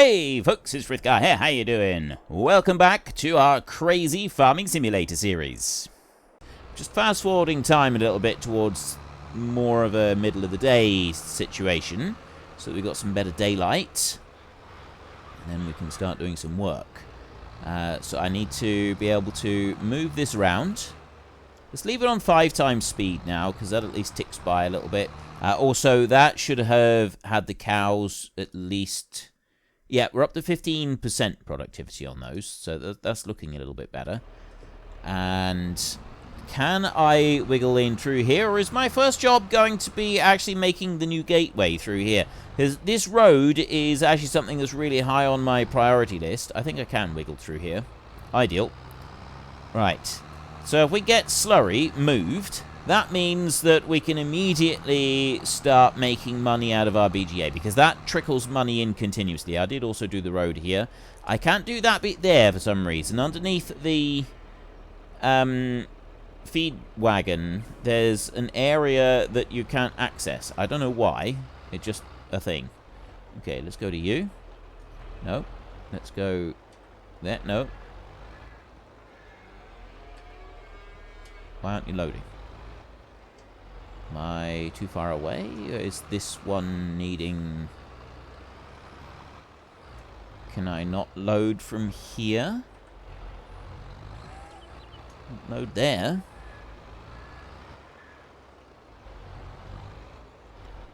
Hey folks, it's Frithgar here, how you doing? Welcome back to our crazy farming simulator series. Just fast forwarding time a little bit towards more of a middle of the day situation, so that we've got some better daylight, and then we can start doing some work. So I need to be able to move this around. Let's leave it on 5 times speed now, because that at least ticks by a little bit. Also, that should have had the cows at least... Yeah, we're up to 15% productivity on those, so that's looking a little bit better. And can I wiggle in through here, or is my first job going to be actually making the new gateway through here? Because this road is actually something that's really high on my priority list. I think I can wiggle through here. Ideal. Right. So if we get slurry moved, that means that we can immediately start making money out of our BGA, because that trickles money in continuously. I did also do the road here. I can't do that bit there for some reason. Underneath the feed wagon, there's an area that you can't access. I don't know why. It's just a thing. Okay, let's go to you. No. Let's go there. No. Why aren't you loading? Am I too far away? Or is this one needing... Can I not load from here? Load there.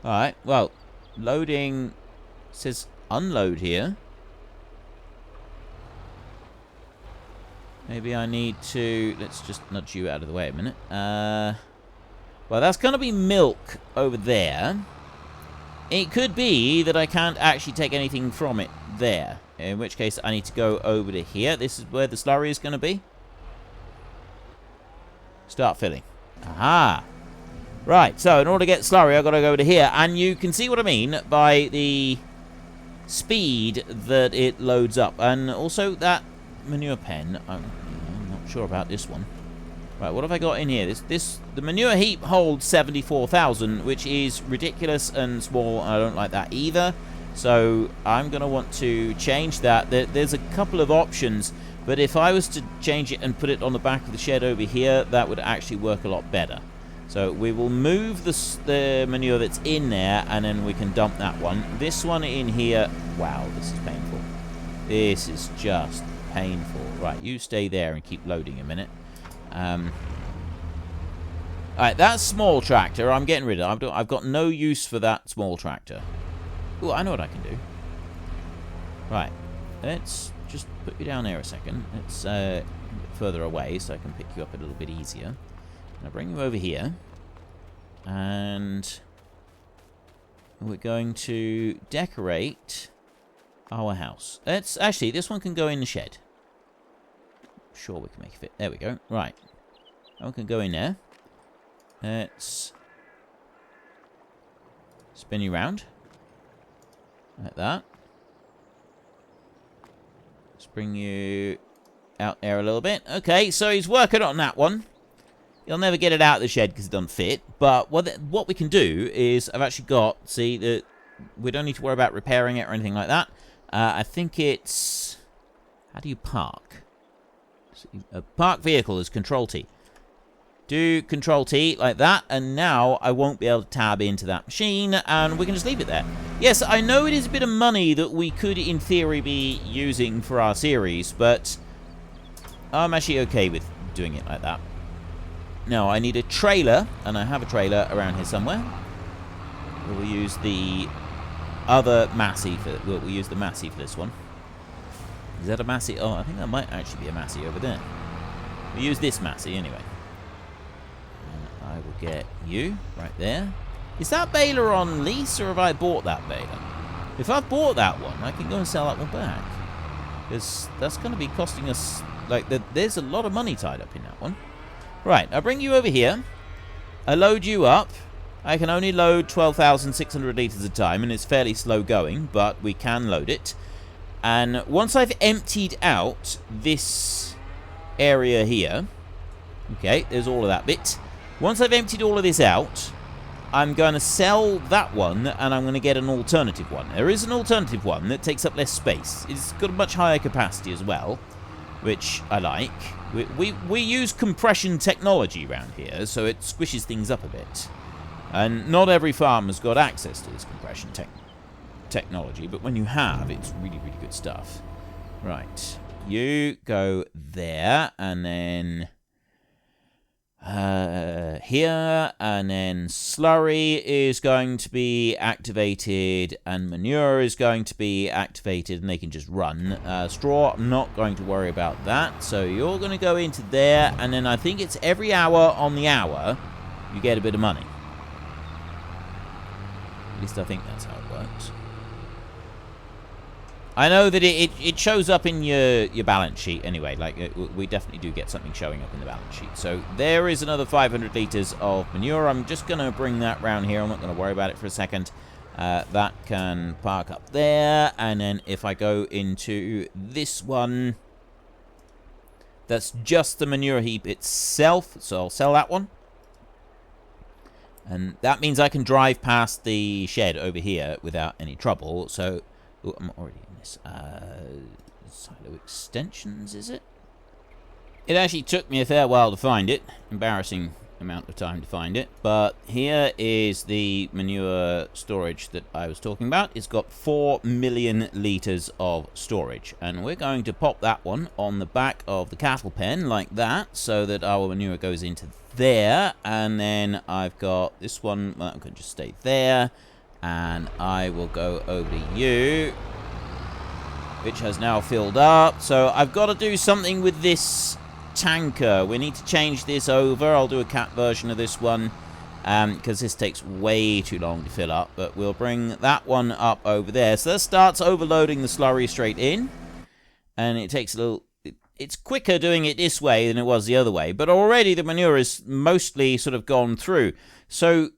Alright, well, loading says unload here. Maybe I need to... Let's just nudge you out of the way a minute. Well, that's going to be milk over there. It could be that I can't actually take anything from it there. In which case, I need to go over to here. This is where the slurry is going to be. Start filling. Aha! Right, so in order to get slurry, I've got to go to here. And you can see what I mean by the speed that it loads up. And also that manure pen. I'm not sure about this one. Right, what have I got in here? The manure heap holds 74,000, which is ridiculous and small, and I don't like that either. So I'm going to want to change that. There's a couple of options, but if I was to change it and put it on the back of the shed over here, that would actually work a lot better. So we will move the manure that's in there, and then we can dump that one. This one in here, wow, this is painful. This is just painful. Right, you stay there and keep loading a minute. Alright, that small tractor I'm getting rid of. I've got no use for that small tractor. Ooh, I know what I can do. Right, let's just put you down there a second. Let's a bit further away so I can pick you up a little bit easier. I'll bring you over here. And we're going to decorate our house. Actually, this one can go in the shed. Sure we can make it fit. There we go. Right. That one can go in there. Let's spin you around. Like that. Let's bring you out there a little bit. Okay, so he's working on that one. He'll never get it out of the shed because it doesn't fit. But what we can do is I've actually got... See, that we don't need to worry about repairing it or anything like that. I think it's... How do you park? A park vehicle is Control-T. Do Control-T like that, and now I won't be able to tab into that machine, and we can just leave it there. Yes, I know it is a bit of money that we could, in theory, be using for our series, but I'm actually okay with doing it like that. Now, I need a trailer, and I have a trailer around here somewhere. We'll use the other Massey we'll use the Massey for this one. Is that a Massey? Oh, I think that might actually be a Massey over there. We'll use this Massey anyway. And I will get you right there. Is that baler on lease, or have I bought that baler? If I've bought that one, I can go and sell that one back. Because that's going to be costing us... Like, there's a lot of money tied up in that one. Right, I bring you over here. I load you up. I can only load 12,600 litres a time, and it's fairly slow going, but we can load it. And once I've emptied out this area here, okay, there's all of that bit. Once I've emptied all of this out, I'm going to sell that one, and I'm going to get an alternative one. There is an alternative one that takes up less space. It's got a much higher capacity as well, which I like. We use compression technology around here, so it squishes things up a bit. And not every farm has got access to this compression technology, but when you have, it's really, really good stuff. Right. You go there, and then here, and then slurry is going to be activated, and manure is going to be activated, and they can just run. Straw, I'm not going to worry about that. So you're going to go into there, and then I think it's every hour on the hour you get a bit of money. At least I think that's how it works. I know that it shows up in your balance sheet anyway. Like, we definitely do get something showing up in the balance sheet. So there is another 500 litres of manure. I'm just going to bring that round here. I'm not going to worry about it for a second. That can park up there. And then if I go into this one, that's just the manure heap itself. So I'll sell that one. And that means I can drive past the shed over here without any trouble. So, ooh, I'm already in this. Silo extensions, is it? It actually took me a fair while to find it. Embarrassing amount of time to find it. But here is the manure storage that I was talking about. It's got 4 million litres of storage. And we're going to pop that one on the back of the cattle pen like that, so that our manure goes into there. And then I've got this one, well, I'm going to just stay there. And I will go over to you, which has now filled up. So I've got to do something with this tanker. We need to change this over. I'll do a cat version of this one, because this takes way too long to fill up. But we'll bring that one up over there. So that starts overloading the slurry straight in. And it takes a little... It's quicker doing it this way than it was the other way. But already the manure is mostly sort of gone through. So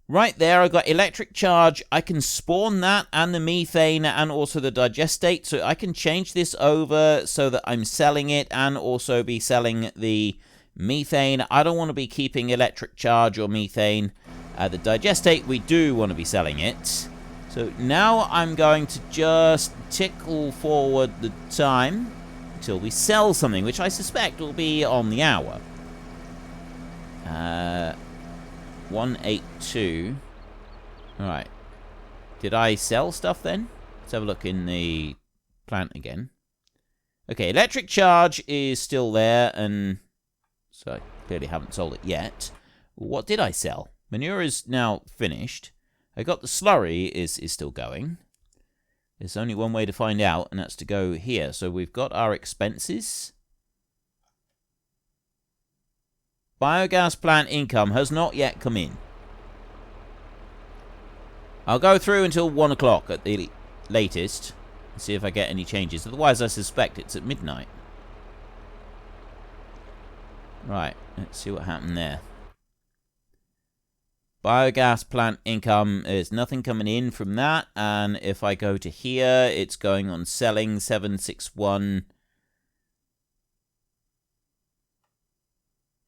right there, I've got electric charge. I can spawn that and the methane and also the digestate. So I can change this over so that I'm selling it and also be selling the methane. I don't want to be keeping electric charge or methane. The digestate, we do want to be selling it. So now I'm going to just tickle forward the time until we sell something, which I suspect will be on the hour. 182. Alright. Did I sell stuff then? Let's have a look in the plant again. Okay, electric charge is still there, and so I clearly haven't sold it yet. What did I sell? Manure is now finished. I got the slurry is still going. There's only one way to find out, and that's to go here. So we've got our expenses. Biogas plant income has not yet come in. I'll go through until 1 o'clock at the latest and see if I get any changes. Otherwise, I suspect it's at midnight. Right, let's see what happened there. Biogas plant income, there's nothing coming in from that. And if I go to here, it's going on selling 761.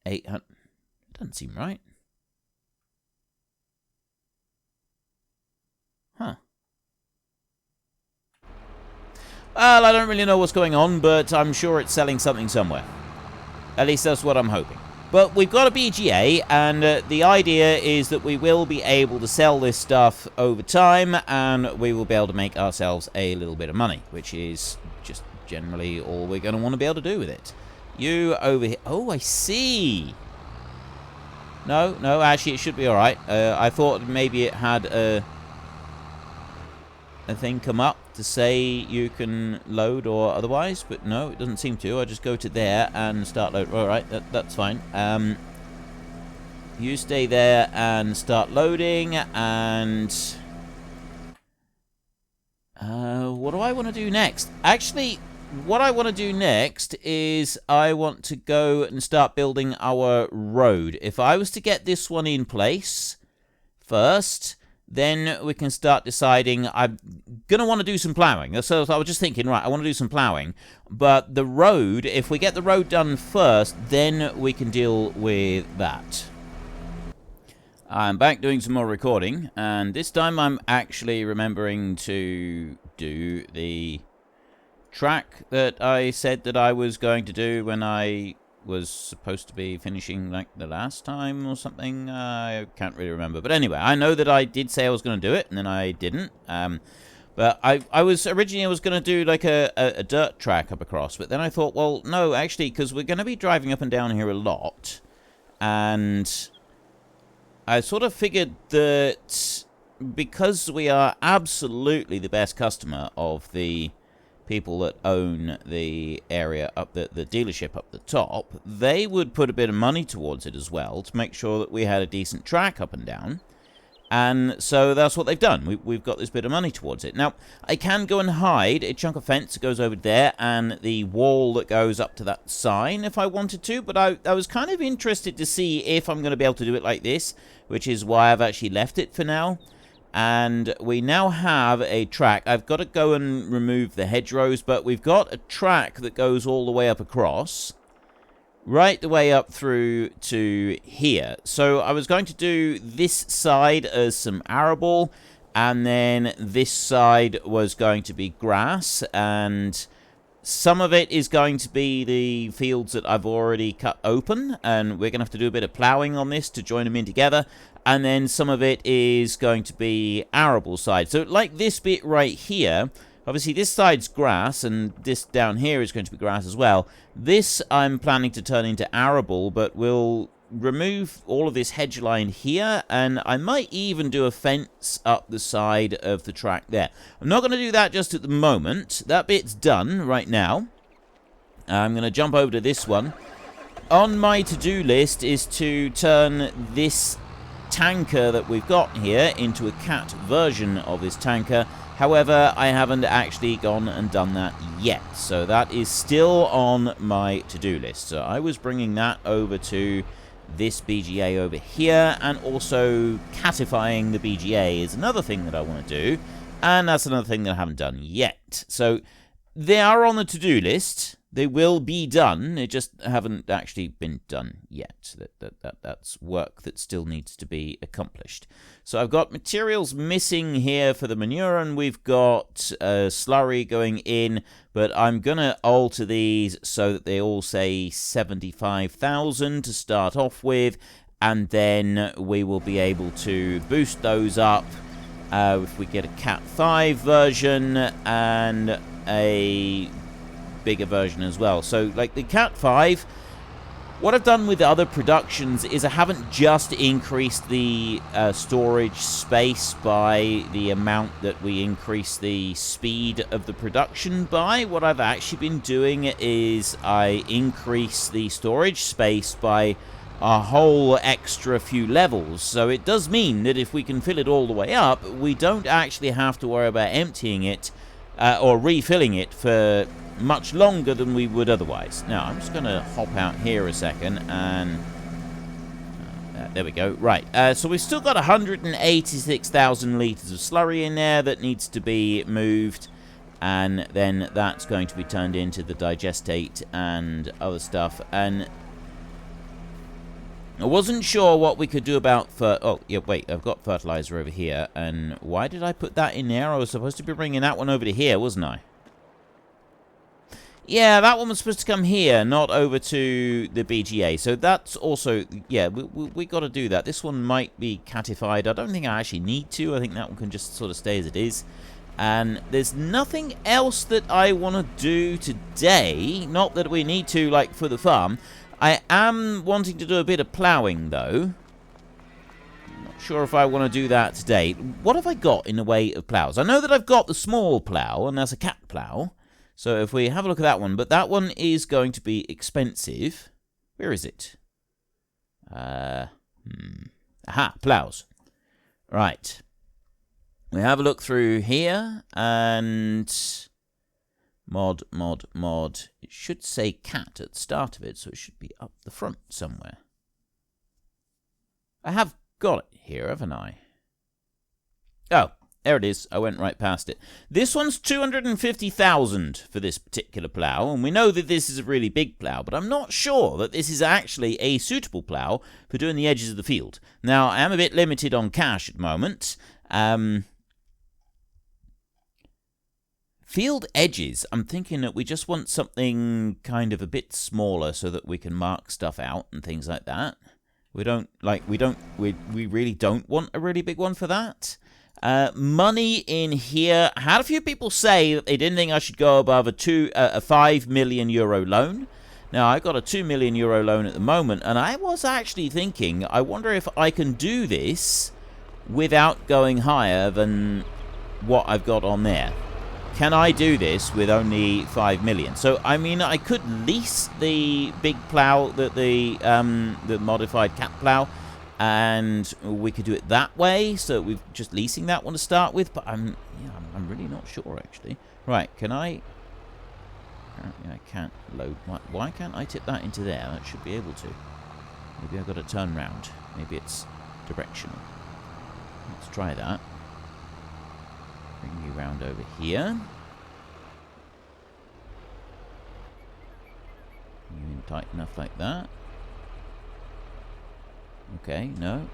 800. Doesn't seem right. Huh. Well, I don't really know what's going on, but I'm sure it's selling something somewhere. At least that's what I'm hoping. But we've got a BGA, and the idea is that we will be able to sell this stuff over time, and we will be able to make ourselves a little bit of money, which is just generally all we're going to want to be able to do with it. You over here. Oh, I see. No, actually, it should be all right. I thought maybe it had a thing come up to say you can load or otherwise, but no, it doesn't seem to. I just go to there and start load. All right, that's fine. You stay there and start loading, and what do I want to do next? Actually, what I want to do next is I want to go and start building our road. If I was to get this one in place first, then we can start deciding. I'm going to want to do some plowing. So I was just thinking, right, I want to do some plowing. But the road, if we get the road done first, then we can deal with that. I'm back doing some more recording, and this time I'm actually remembering to do the track that I said that I was going to do when I was supposed to be finishing like the last time or something. I can't really remember. But anyway, I know that I did say I was going to do it, and then I didn't. But I was originally going to do like a dirt track up across, but then I thought, well, no, actually, because we're going to be driving up and down here a lot, and I sort of figured that because we are absolutely the best customer of the people that own the area up the dealership up the top, they would put a bit of money towards it as well to make sure that we had a decent track up and down. And so that's what they've done. We've got this bit of money towards it. Now, I can go and hide a chunk of fence that goes over there and the wall that goes up to that sign if I wanted to, but I was kind of interested to see if I'm going to be able to do it like this, which is why I've actually left it for now. And we now have a track. I've got to go and remove the hedgerows, but we've got a track that goes all the way up across, right the way up through to here. So I was going to do this side as some arable, and then this side was going to be grass, and some of it is going to be the fields that I've already cut open, and we're going to have to do a bit of plowing on this to join them in together. And then some of it is going to be arable side. So like this bit right here, obviously this side's grass, and this down here is going to be grass as well. This I'm planning to turn into arable, but we'll remove all of this hedge line here, and I might even do a fence up the side of the track there. I'm not going to do that just at the moment. That bit's done right now. I'm going to jump over to this one. On my to-do list is to turn this tanker that we've got here into a cat version of this tanker. However, I haven't actually gone and done that yet, so that is still on my to-do list. So I was bringing that over to this BGA over here, and also catifying the BGA is another thing that I want to do, and that's another thing that I haven't done yet. So they are on the to-do list. They will be done. They just haven't actually been done yet. That's work that still needs to be accomplished. So I've got materials missing here for the manure, and we've got slurry going in, but I'm going to alter these so that they all say 75,000 to start off with, and then we will be able to boost those up if we get a Cat 5 version and a bigger version as well. So like the Cat 5, what I've done with other productions is I haven't just increased the storage space by the amount that we increase the speed of the production by. What I've actually been doing is I increase the storage space by a whole extra few levels. So it does mean that if we can fill it all the way up, we don't actually have to worry about emptying it or refilling it for much longer than we would otherwise. Now, I'm just going to hop out here a second, and there we go. Right, so we've still got 186,000 litres of slurry in there that needs to be moved, and then that's going to be turned into the digestate and other stuff. And I wasn't sure what we could do about... oh, yeah, wait, I've got fertilizer over here, and why did I put that in there? I was supposed to be bringing that one over to here, wasn't I? Yeah, that one was supposed to come here, not over to the BGA. So that's also... yeah, we got to do that. This one might be catified. I don't think I actually need to. I think that one can just sort of stay as it is. And there's nothing else that I want to do today. Not that we need to, like, for the farm. I am wanting to do a bit of plowing, though. Not sure if I want to do that today. What have I got in the way of plows? I know that I've got the small plow, and that's a cat plow. So if we have a look at that one, but that one is going to be expensive. Where is it? Aha, plows. Right. We have a look through here, and mod. It should say cat at the start of it, so it should be up the front somewhere. I have got it here, haven't I? Oh, there it is. I went right past it. This one's 250,000 for this particular plow, and we know that this is a really big plow, but I'm not sure that this is actually a suitable plow for doing the edges of the field. Now, I am a bit limited on cash at the moment. Field edges, I'm thinking that we just want something kind of a bit smaller so that we can mark stuff out and things like that. We really don't want a really big one for that. Money in here. I had a few people say that they didn't think I should go above a 5 million euro loan. Now, I've got a 2 million euro loan at the moment, and I was actually thinking, I wonder if I can do this without going higher than what I've got on there. Can I do this with only 5 million? So, I mean, I could lease the big plow, the modified cat plow, and we could do it that way. So we're just leasing that one to start with. But I'm really not sure actually. Right? Can I? Apparently, I can't load. Why can't I tip that into there? That should be able to. Maybe I've got to turn round. Maybe it's directional. Let's try that. Bring you round over here. You in tight enough like that. Okay, no.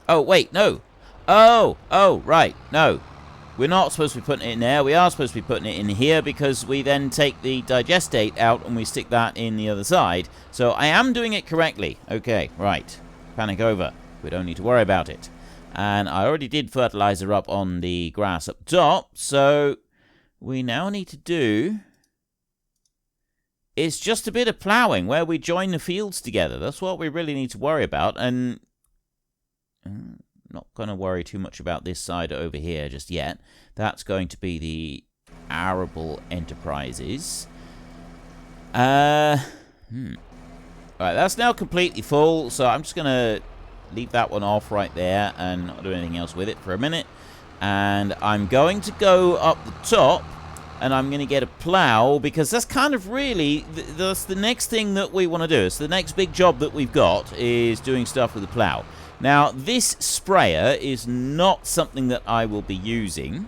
Oh, wait, no. Oh, right, no. We're not supposed to be putting it in there. We are supposed to be putting it in here because we then take the digestate out and we stick that in the other side. So I am doing it correctly. Okay, right. Panic over. We don't need to worry about it. And I already did fertilizer up on the grass up top. So we now need to do is just a bit of plowing where we join the fields together. That's what we really need to worry about. And not going to worry too much about this side over here just yet. That's going to be the arable enterprises. Alright, that's now completely full, so I'm just going to leave that one off right there and not do anything else with it for a minute. And I'm going to go up the top and I'm going to get a plow because that's kind of really, that's the next thing that we want to do. It's the next big job that we've got is doing stuff with the plow. Now, this sprayer is not something that I will be using.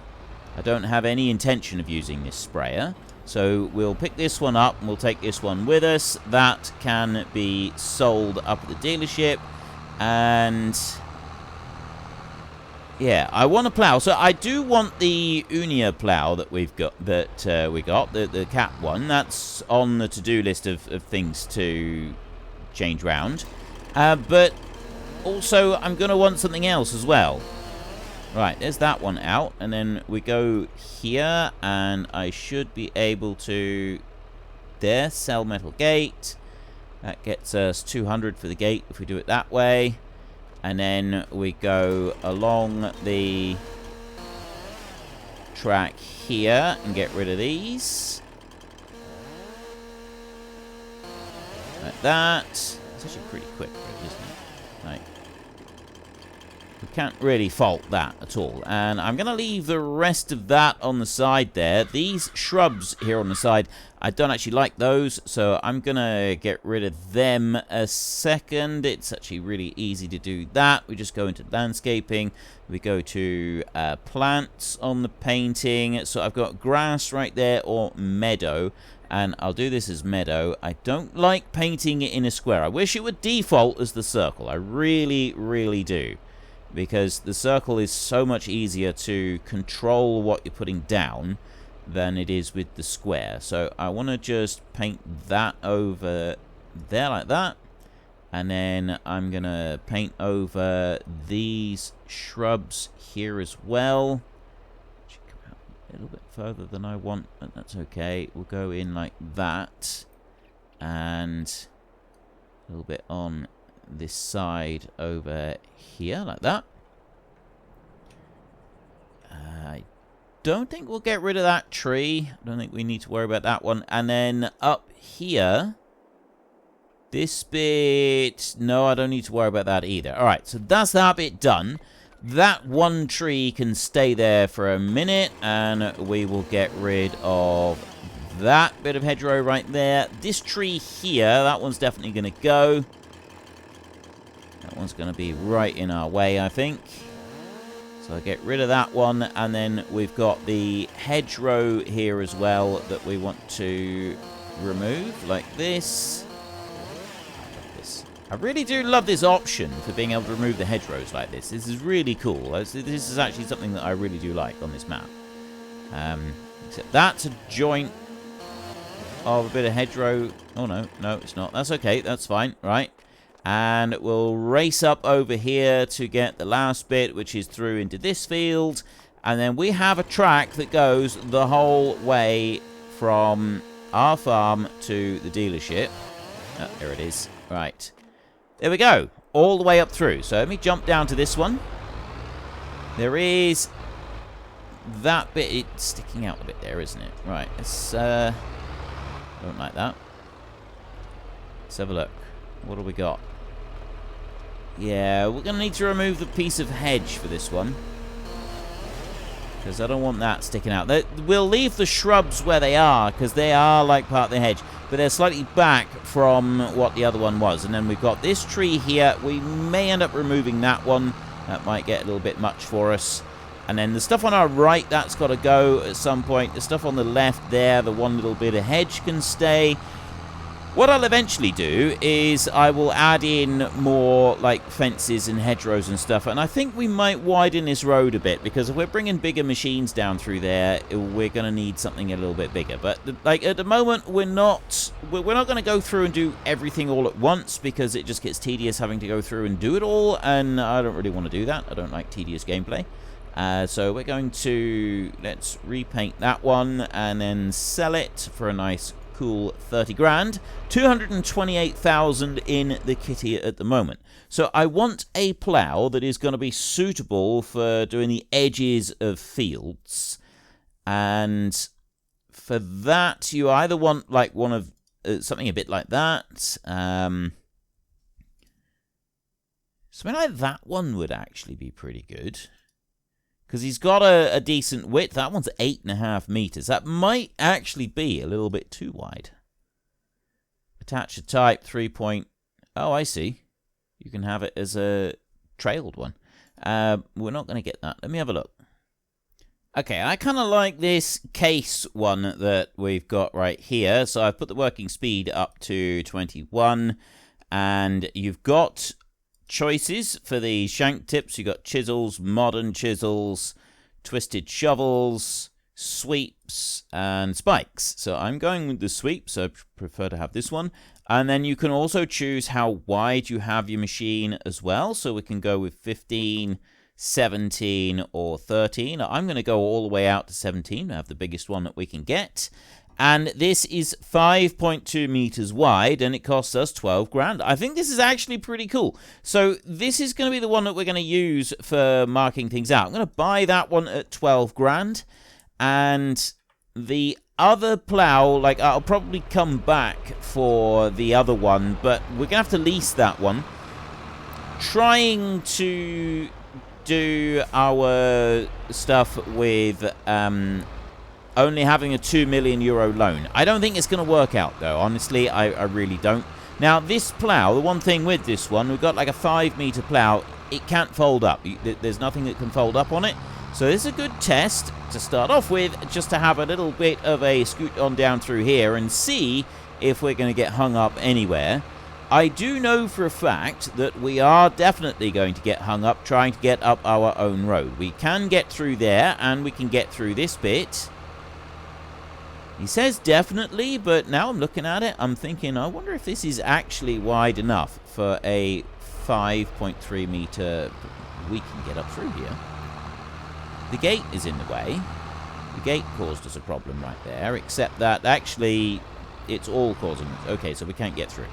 I don't have any intention of using this sprayer. So we'll pick this one up and we'll take this one with us. That can be sold up at the dealership. And yeah, I want a plow. So I do want the Unia plow that we've got, the cat one. That's on the to-do list of things to change round. But also, I'm going to want something else as well. Right, there's that one out. And then we go here. And I should be able to... There, sell metal gate. That gets us 200 for the gate if we do it that way. And then we go along the track here and get rid of these. Like that. It's actually pretty quick, isn't it? Like, we can't really fault that at all. And I'm going to leave the rest of that on the side there. These shrubs here on the side, I don't actually like those, so I'm going to get rid of them a second. It's actually really easy to do that. We just go into landscaping. We go to plants on the painting. So I've got grass right there or meadow. And I'll do this as meadow. I don't like painting it in a square. I wish it would default as the circle. I really, really do. Because the circle is so much easier to control what you're putting down than it is with the square. So I want to just paint that over there like that. And then I'm going to paint over these shrubs here as well. Should come out a little bit further than I want, but that's okay. We'll go in like that. And a little bit on this side over here like that. I don't think we'll get rid of that tree. I don't think we need to worry about that one. And then up here, this bit, no, I don't need to worry about that either. All right, so that's that bit done. That one tree can stay there for a minute, and we will get rid of that bit of hedgerow right there. This tree here, that one's definitely going to go. That one's going to be right in our way, I think. So I'll get rid of that one, and then we've got the hedgerow here as well that we want to remove, like this. I really do love this option for being able to remove the hedgerows like this. This is really cool. This is actually something that I really do like on this map. Except that's a joint of a bit of hedgerow. Oh, no, it's not. That's okay. That's fine. Right. And we'll race up over here to get the last bit, which is through into this field. And then we have a track that goes the whole way from our farm to the dealership. Oh, there it is. Right. There we go. All the way up through. So let me jump down to this one. There is that bit. It's sticking out a bit there, isn't it? Right. It's, don't like that. Let's have a look. What do we got? Yeah, we're going to need to remove the piece of hedge for this one. Because I don't want that sticking out. We'll leave the shrubs where they are, because they are like part of the hedge. But they're slightly back from what the other one was. And then we've got this tree here. We may end up removing that one. That might get a little bit much for us. And then the stuff on our right, that's got to go at some point. The stuff on the left there, the one little bit of hedge can stay. What I'll eventually do is I will add in more like fences and hedgerows and stuff, and I think we might widen this road a bit, because if we're bringing bigger machines down through there, we're going to need something a little bit bigger. But like at the moment, we're not going to go through and do everything all at once, because it just gets tedious having to go through and do it all, and I don't really want to do that. I don't like tedious gameplay. So we're going to, let's repaint that one and then sell it for a nice cool 30 grand. 228,000 in the kitty at the moment. So I want a plow that is going to be suitable for doing the edges of fields, and for that you either want like one of something a bit like that. Something like that one would actually be pretty good, because he's got a decent width. That one's 8.5 meters. That might actually be a little bit too wide. Attach a type 3 point. Oh, I see. You can have it as a trailed one. We're not going to get that. Let me have a look. Okay, I kind of like this case one that we've got right here. So I've put the working speed up to 21. And you've got choices for the shank tips. You've got chisels, modern chisels, twisted shovels, sweeps, and spikes. So I'm going with the sweep, so I prefer to have this one. And then you can also choose how wide you have your machine as well. So we can go with 15, 17, or 13. I'm going to go all the way out to 17. I have the biggest one that we can get. And this is 5.2 meters wide, and it costs us 12 grand. I think this is actually pretty cool. So this is going to be the one that we're going to use for marking things out. I'm going to buy that one at 12 grand. And the other plow, like, I'll probably come back for the other one, but we're going to have to lease that one. Trying to do our stuff with only having a €2 million loan. I don't think it's going to work out, though. Honestly, I really don't. Now, this plow, the one thing with this one, we've got like a 5-meter plow. It can't fold up. There's nothing that can fold up on it. So this is a good test to start off with, just to have a little bit of a scoot on down through here and see if we're going to get hung up anywhere. I do know for a fact that we are definitely going to get hung up trying to get up our own road. We can get through there, and we can get through this bit. He says definitely, but now I'm looking at it, I'm thinking, I wonder if this is actually wide enough for a 5.3 meter. We can get up through here. The gate is in the way. The gate caused us a problem right there, except that actually it's all causing us. Okay, so we can't get through.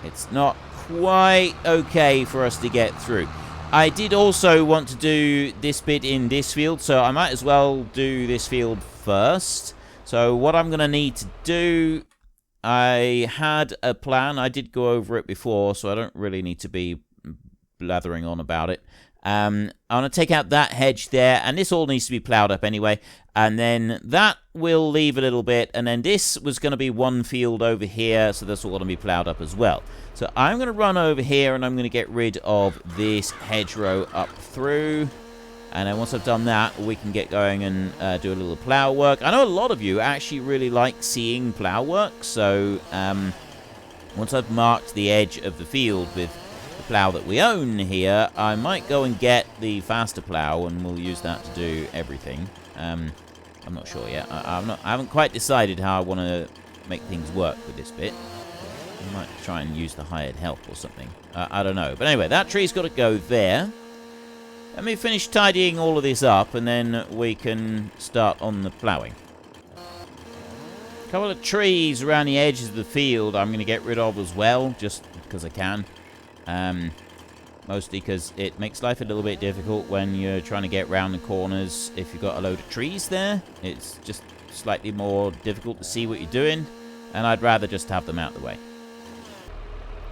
It's not quite okay for us to get through. I did also want to do this bit in this field, so I might as well do this field first. So what I'm going to need to do, I had a plan. I did go over it before, so I don't really need to be blathering on about it. I want to take out that hedge there, and this all needs to be ploughed up anyway. And then that will leave a little bit, and then this was going to be one field over here, so this will going to be ploughed up as well. So I'm going to run over here, and I'm going to get rid of this hedgerow up through. And then once I've done that, we can get going and do a little plough work. I know a lot of you actually really like seeing plough work, so once I've marked the edge of the field with the plough that we own here, I might go and get the faster plough, and we'll use that to do everything. I'm not sure yet. I haven't quite decided how I want to make things work with this bit. I might try and use the hired help or something. I don't know. But anyway, that tree's got to go there. Let me finish tidying all of this up, and then we can start on the ploughing. A couple of trees around the edges of the field I'm going to get rid of as well, just because I can. Mostly because it makes life a little bit difficult when you're trying to get round the corners. If you've got a load of trees there, it's just slightly more difficult to see what you're doing, and I'd rather just have them out of the way.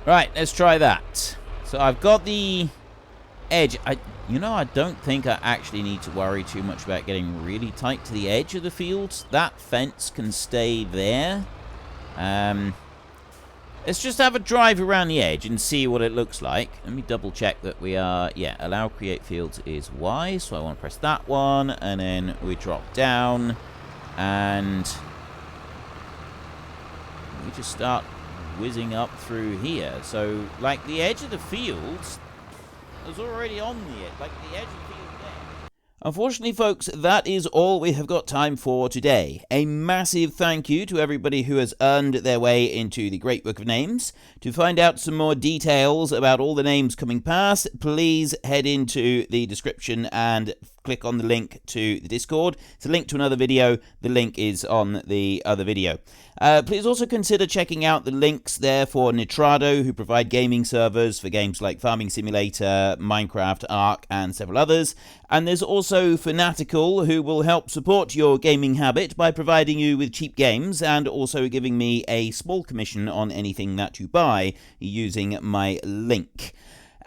Right, let's try that. So I've got the edge. I don't think I actually need to worry too much about getting really tight to the edge of the fields. That fence can stay there. Let's just have a drive around the edge and see what it looks like. Let me double check that we are, yeah, allow create fields is Y, so I want to press that one, and then we drop down, and we just start whizzing up through here. So, like, the edge of the fields is already on the edge, like the edge of the field there. Unfortunately, folks, that is all we have got time for today. A massive thank you to everybody who has earned their way into the Great Book of Names. To find out some more details about all the names coming past, please head into the description and click on the link to the Discord. It's a link to another video. The link is on the other video. Please also consider checking out the links there for Nitrado, who provide gaming servers for games like Farming Simulator, Minecraft, Ark, and several others. And there's also Fanatical, who will help support your gaming habit by providing you with cheap games and also giving me a small commission on anything that you buy using my link.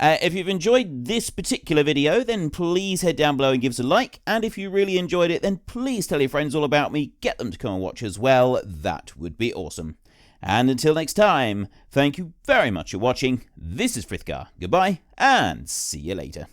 If you've enjoyed this particular video, then please head down below and give us a like. And if you really enjoyed it, then please tell your friends all about me. Get them to come and watch as well. That would be awesome. And until next time, thank you very much for watching. This is Frithgar. Goodbye, and see you later.